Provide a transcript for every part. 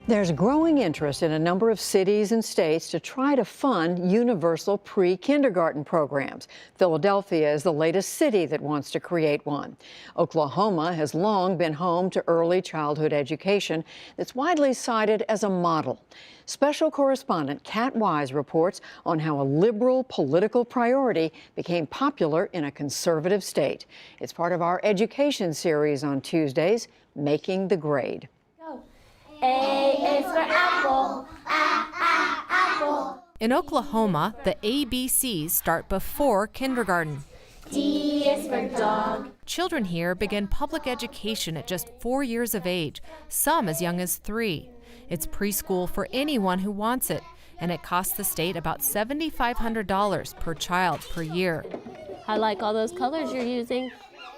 There's growing interest in a number of cities and states to try to fund universal pre-kindergarten programs. Philadelphia is the latest city that wants to create one. Oklahoma has long been home to early childhood education that's widely cited as a model. Special correspondent Kat Wise reports on how a liberal political priority became popular in a conservative state. It's part of our education series on Tuesdays, Making the Grade. A is for apple, apple. In Oklahoma, the ABCs start before kindergarten. D is for dog. Children here begin public education at just 4 years of age, some as young as 3. It's preschool for anyone who wants it, and it costs the state about $7,500 per child per year. I like all those colors you're using.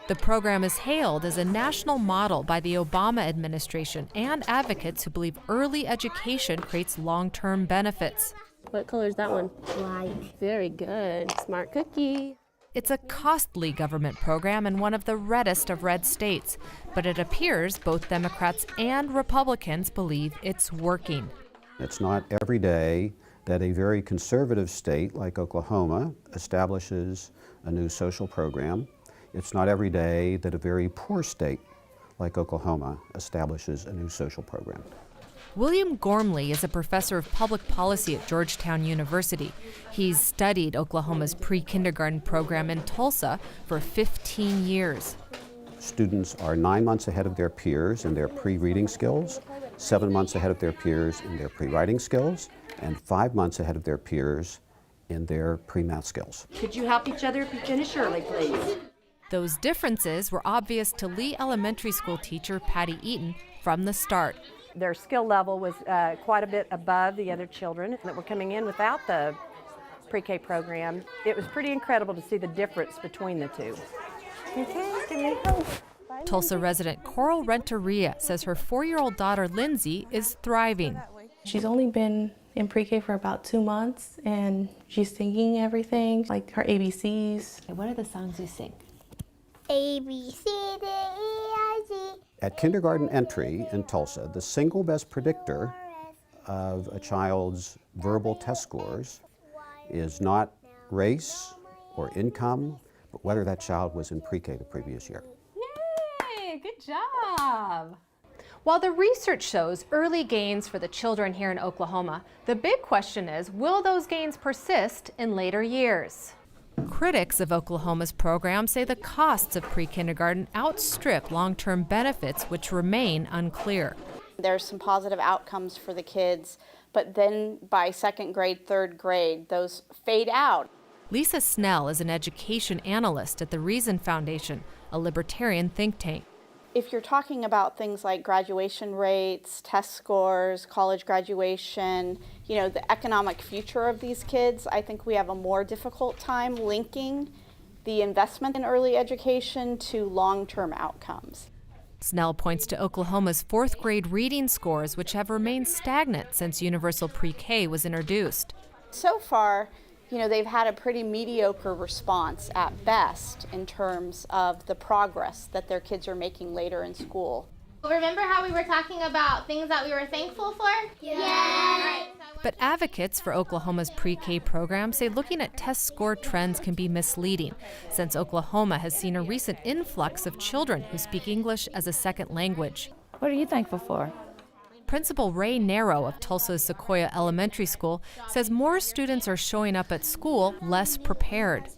The program is hailed as a national model by the Obama administration and advocates who believe early education creates long-term benefits. What color is that one? White. Very good. Smart cookie. It's a costly government program in one of the reddest of red states, but it appears both Democrats and Republicans believe it's working. It's not every day that a very conservative state like Oklahoma establishes a new social program. It's not every day that a very poor state like Oklahoma establishes a new social program. William Gormley is a professor of public policy at Georgetown University. He's studied Oklahoma's pre-kindergarten program in Tulsa for 15 years. Students are 9 months ahead of their peers in their pre-reading skills, 7 months ahead of their peers in their pre-writing skills, and 5 months ahead of their peers in their pre-math skills. Could you help each other if you finish early, please? Those differences were obvious to Lee Elementary School teacher Patty Eaton from the start. Their skill level was quite a bit above the other children that were coming in without the pre-K program. It was pretty incredible to see the difference between the two. Okay, give me hope. Tulsa resident Coral Renteria says her 4-year-old daughter Lindsay is thriving. She's only been in pre-K for about 2 months and she's singing everything, like her ABCs. What are the songs you sing? A, B, C, D, E, I, G. At kindergarten entry in Tulsa, the single best predictor of a child's verbal test scores is not race or income, but whether that child was in pre-K the previous year. Yay, good job. While the research shows early gains for the children here in Oklahoma, the big question is, will those gains persist in later years? Critics of Oklahoma's program say the costs of pre-kindergarten outstrip long-term benefits, which remain unclear. There's some positive outcomes for the kids, but then by 2nd grade, 3rd grade, those fade out. Lisa Snell is an education analyst at the Reason Foundation, a libertarian think tank. If you're talking about things like graduation rates, test scores, college graduation, the economic future of these kids, I think we have a more difficult time linking the investment in early education to long-term outcomes. Snell points to Oklahoma's 4th grade reading scores, which have remained stagnant since universal pre-K was introduced. So far, they've had a pretty mediocre response at best in terms of the progress that their kids are making later in school. Remember how we were talking about things that we were thankful for? Yeah. But advocates for Oklahoma's pre-K program say looking at test score trends can be misleading, since Oklahoma has seen a recent influx of children who speak English as a second language. What are you thankful for? Principal Ray Narrow of Tulsa's Sequoia Elementary School says more students are showing up at school less prepared.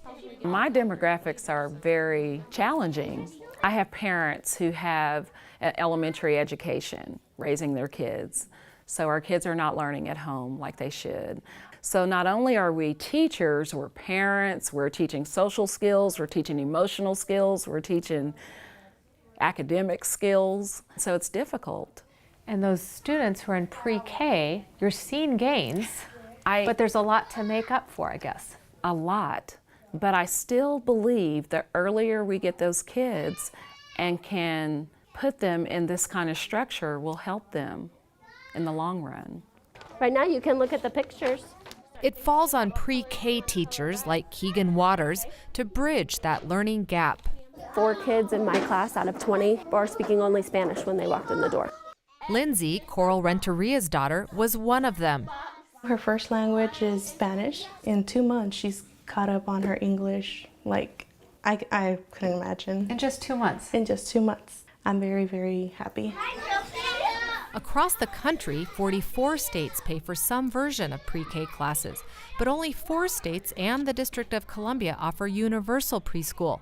My demographics are very challenging. I have parents who have an elementary education raising their kids, so our kids are not learning at home like they should. So not only are we teachers, we're parents, we're teaching social skills, we're teaching emotional skills, we're teaching academic skills, so it's difficult. And those students who are in pre-K, you're seeing gains, but there's a lot to make up for, I guess. A lot, but I still believe the earlier we get those kids and can put them in this kind of structure will help them in the long run. Right now you can look at the pictures. It falls on pre-K teachers like Keegan Waters to bridge that learning gap. 4 kids in my class out of 20 are speaking only Spanish when they walked in the door. Lindsay, Coral Renteria's daughter, was one of them. Her first language is Spanish. In 2 months, she's caught up on her English. Like, I couldn't imagine. In just 2 months? In just 2 months. I'm very, very happy. Across the country, 44 states pay for some version of pre-K classes, but only 4 states and the District of Columbia offer universal preschool.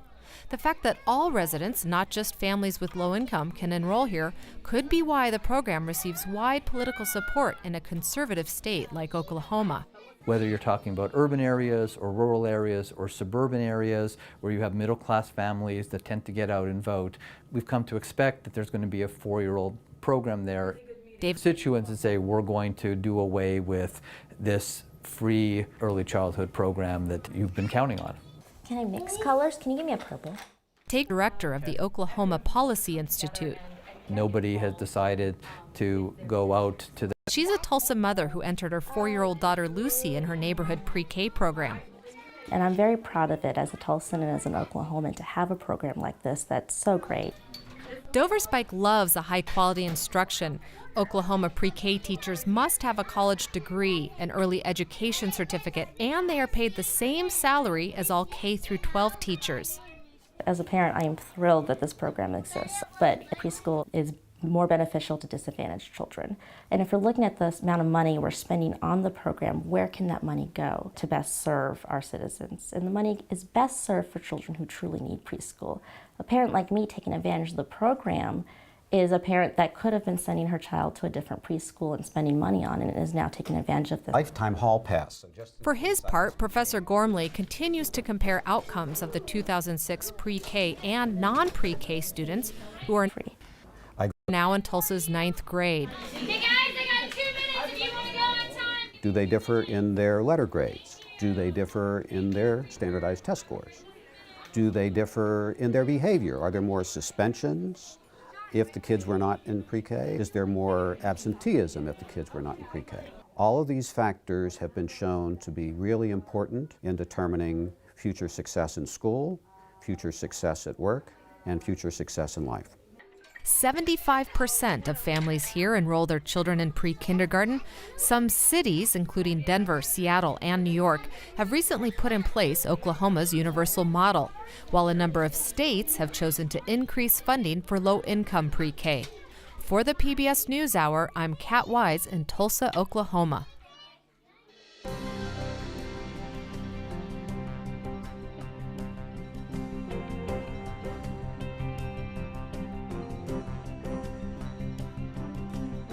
The fact that all residents, not just families with low income, can enroll here could be why the program receives wide political support in a conservative state like Oklahoma. Whether you're talking about urban areas or rural areas or suburban areas where you have middle-class families that tend to get out and vote, we've come to expect that there's going to be a 4-year-old program there. Constituents and say we're going to do away with this free early childhood program that you've been counting on. Can I mix colors? Can you give me a purple? Take director of the Oklahoma Policy Institute. Nobody has decided to go out to the... She's a Tulsa mother who entered her 4-year-old daughter Lucy in her neighborhood pre-K program. And I'm very proud of it as a Tulsan and as an Oklahoman to have a program like this that's so great. Dover Spike loves a high-quality instruction. Oklahoma pre-K teachers must have a college degree, an early education certificate, and they are paid the same salary as all K-12 teachers. As a parent, I am thrilled that this program exists, but preschool is more beneficial to disadvantaged children. And if we're looking at the amount of money we're spending on the program, where can that money go to best serve our citizens? And the money is best served for children who truly need preschool. A parent like me taking advantage of the program is a parent that could have been sending her child to a different preschool and spending money on it and is now taking advantage of this. Lifetime hall pass. For his part, Professor Gormley continues to compare outcomes of the 2006 pre-K and non-pre-K students who are now in Tulsa's 9th grade. Hey guys, I got 2 minutes if you want to go on time. Do they differ in their letter grades? Do they differ in their standardized test scores? Do they differ in their behavior? Are there more suspensions if the kids were not in pre-K? Is there more absenteeism if the kids were not in pre-K? All of these factors have been shown to be really important in determining future success in school, future success at work, and future success in life. 75% of families here enroll their children in pre-kindergarten. Some cities, including Denver, Seattle, and New York, have recently put in place Oklahoma's universal model, while a number of states have chosen to increase funding for low-income pre-K. For the PBS NewsHour, I'm Kat Wise in Tulsa, Oklahoma.